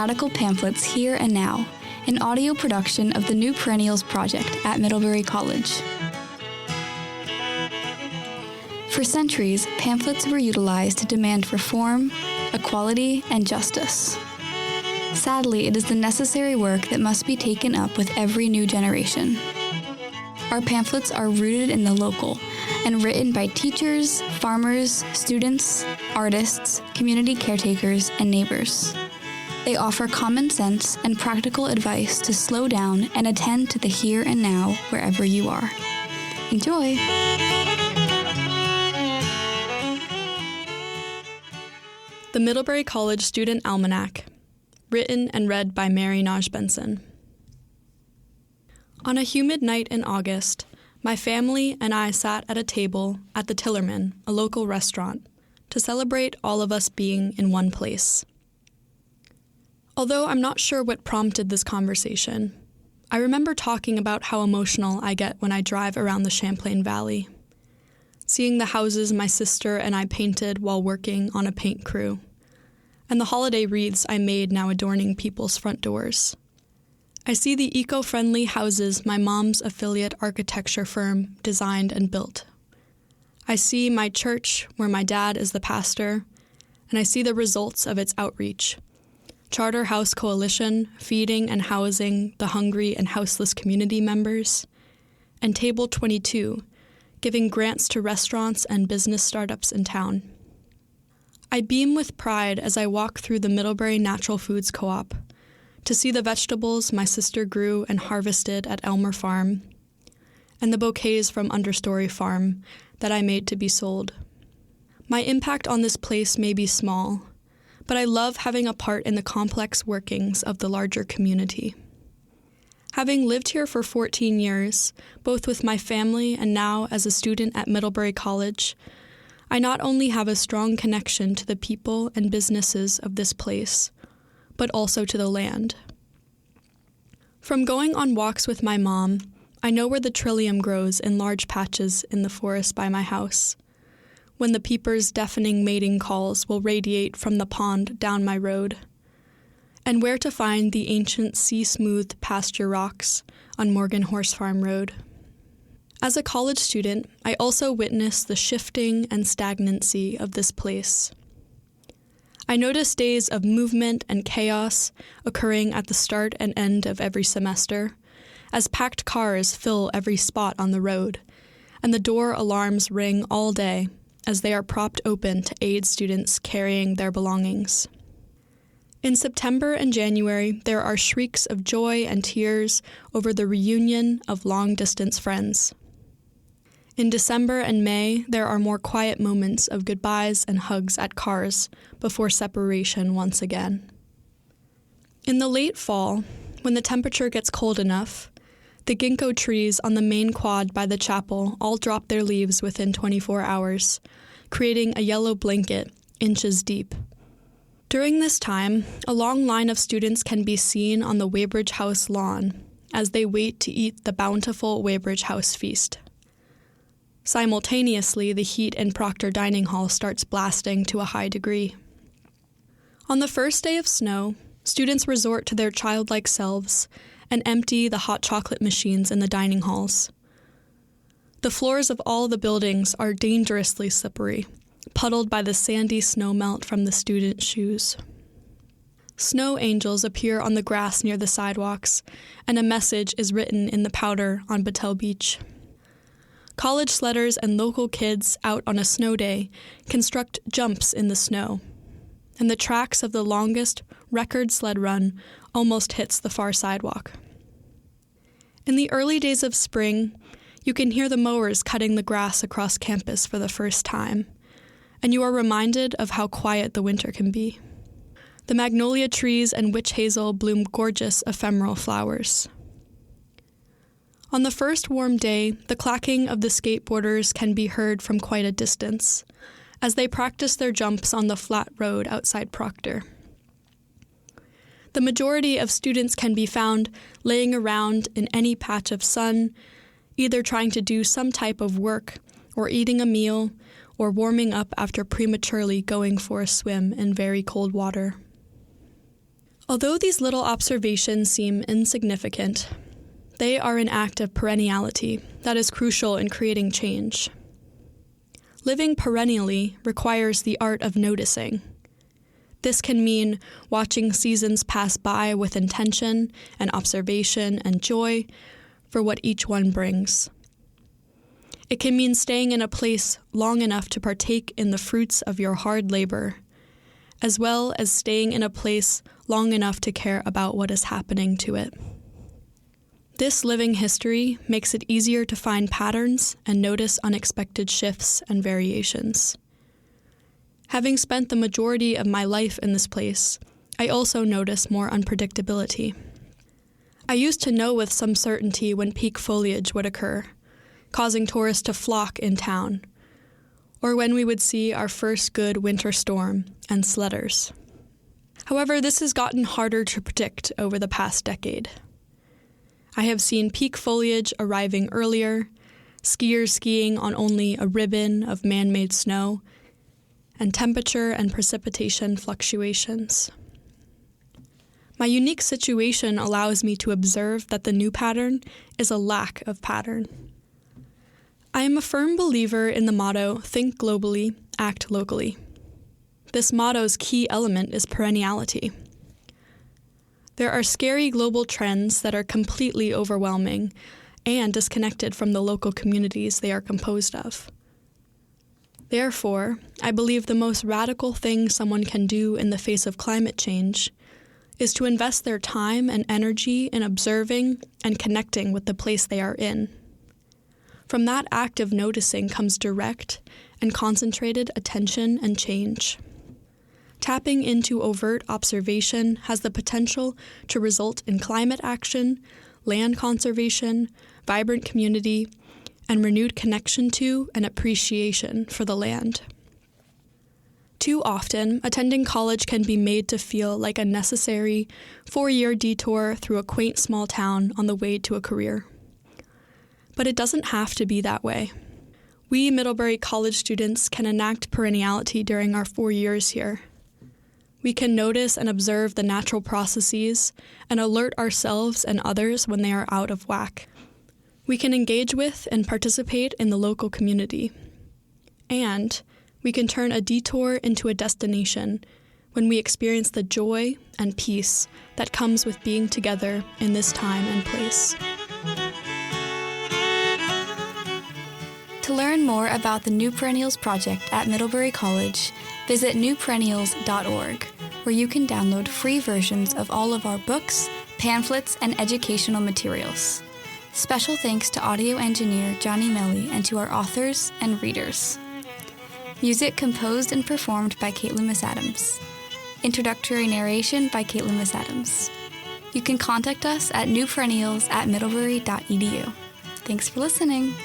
radical pamphlets here and now, an audio production of the New Perennials Project at Middlebury College. For centuries, pamphlets were utilized to demand reform, equality, and justice. Sadly, it is the necessary work that must be taken up with every new generation. Our pamphlets are rooted in the local and written by teachers, farmers, students, artists, community caretakers, and neighbors. They offer common sense and practical advice to slow down and attend to the here and now wherever you are. Enjoy! The Middlebury College Student Almanac, written and read by Mary Nagy-Benson. On a humid night in August, my family and I sat at a table at the Tillerman, a local restaurant, to celebrate all of us being in one place. Although I'm not sure what prompted this conversation, I remember talking about how emotional I get when I drive around the Champlain Valley, seeing the houses my sister and I painted while working on a paint crew, and the holiday wreaths I made now adorning people's front doors. I see the eco-friendly houses my mom's affiliate architecture firm designed and built. I see my church, where my dad is the pastor, and I see the results of its outreach. Charter House Coalition, feeding and housing the hungry and houseless community members, and Table 22, giving grants to restaurants and business startups in town. I beam with pride as I walk through the Middlebury Natural Foods Co-op, to see the vegetables my sister grew and harvested at Elmer Farm, and the bouquets from Understory Farm that I made to be sold. My impact on this place may be small, but I love having a part in the complex workings of the larger community. Having lived here for 14 years, both with my family and now as a student at Middlebury College, I not only have a strong connection to the people and businesses of this place, but also to the land. From going on walks with my mom, I know where the trillium grows in large patches in the forest by my house, when the peepers' deafening mating calls will radiate from the pond down my road, and where to find the ancient sea-smoothed pasture rocks on Morgan Horse Farm Road. As a college student, I also witnessed the shifting and stagnancy of this place. I notice days of movement and chaos occurring at the start and end of every semester, as packed cars fill every spot on the road, and the door alarms ring all day as they are propped open to aid students carrying their belongings. In September and January, there are shrieks of joy and tears over the reunion of long-distance friends. In December and May, there are more quiet moments of goodbyes and hugs at cars before separation once again. In the late fall, when the temperature gets cold enough, the ginkgo trees on the main quad by the chapel all drop their leaves within 24 hours, creating a yellow blanket inches deep. During this time, a long line of students can be seen on the Weybridge House lawn as they wait to eat the bountiful Weybridge House feast. Simultaneously, the heat in Proctor Dining Hall starts blasting to a high degree. On the first day of snow, students resort to their childlike selves and empty the hot chocolate machines in the dining halls. The floors of all the buildings are dangerously slippery, puddled by the sandy snowmelt from the students' shoes. Snow angels appear on the grass near the sidewalks, and a message is written in the powder on Battelle Beach. College sledders and local kids out on a snow day construct jumps in the snow, and the tracks of the longest record sled run almost hits the far sidewalk. In the early days of spring, you can hear the mowers cutting the grass across campus for the first time, and you are reminded of how quiet the winter can be. The magnolia trees and witch hazel bloom gorgeous ephemeral flowers. On the first warm day, the clacking of the skateboarders can be heard from quite a distance, as they practice their jumps on the flat road outside Proctor. The majority of students can be found laying around in any patch of sun, either trying to do some type of work, or eating a meal, or warming up after prematurely going for a swim in very cold water. Although these little observations seem insignificant, they are an act of perenniality that is crucial in creating change. Living perennially requires the art of noticing. This can mean watching seasons pass by with intention and observation and joy for what each one brings. It can mean staying in a place long enough to partake in the fruits of your hard labor, as well as staying in a place long enough to care about what is happening to it. This living history makes it easier to find patterns and notice unexpected shifts and variations. Having spent the majority of my life in this place, I also notice more unpredictability. I used to know with some certainty when peak foliage would occur, causing tourists to flock in town, or when we would see our first good winter storm and sledders. However, this has gotten harder to predict over the past decade. I have seen peak foliage arriving earlier, skiers skiing on only a ribbon of man-made snow, and temperature and precipitation fluctuations. My unique situation allows me to observe that the new pattern is a lack of pattern. I am a firm believer in the motto, think globally, act locally. This motto's key element is perenniality. There are scary global trends that are completely overwhelming and disconnected from the local communities they are composed of. Therefore, I believe the most radical thing someone can do in the face of climate change is to invest their time and energy in observing and connecting with the place they are in. From that act of noticing comes direct and concentrated attention and change. Tapping into overt observation has the potential to result in climate action, land conservation, vibrant community, and renewed connection to and appreciation for the land. Too often, attending college can be made to feel like a necessary 4-year detour through a quaint small town on the way to a career. But it doesn't have to be that way. We Middlebury College students can enact perenniality during our 4 years here. We can notice and observe the natural processes and alert ourselves and others when they are out of whack. We can engage with and participate in the local community. And we can turn a detour into a destination when we experience the joy and peace that comes with being together in this time and place. To learn more about the New Perennials Project at Middlebury College, visit newperennials.org, where you can download free versions of all of our books, pamphlets, and educational materials. Special thanks to audio engineer Johnny Melly and to our authors and readers. Music composed and performed by Caitlin Miss Adams. Introductory narration by Caitlin Miss Adams. You can contact us at newperennials@middlebury.edu. Thanks for listening.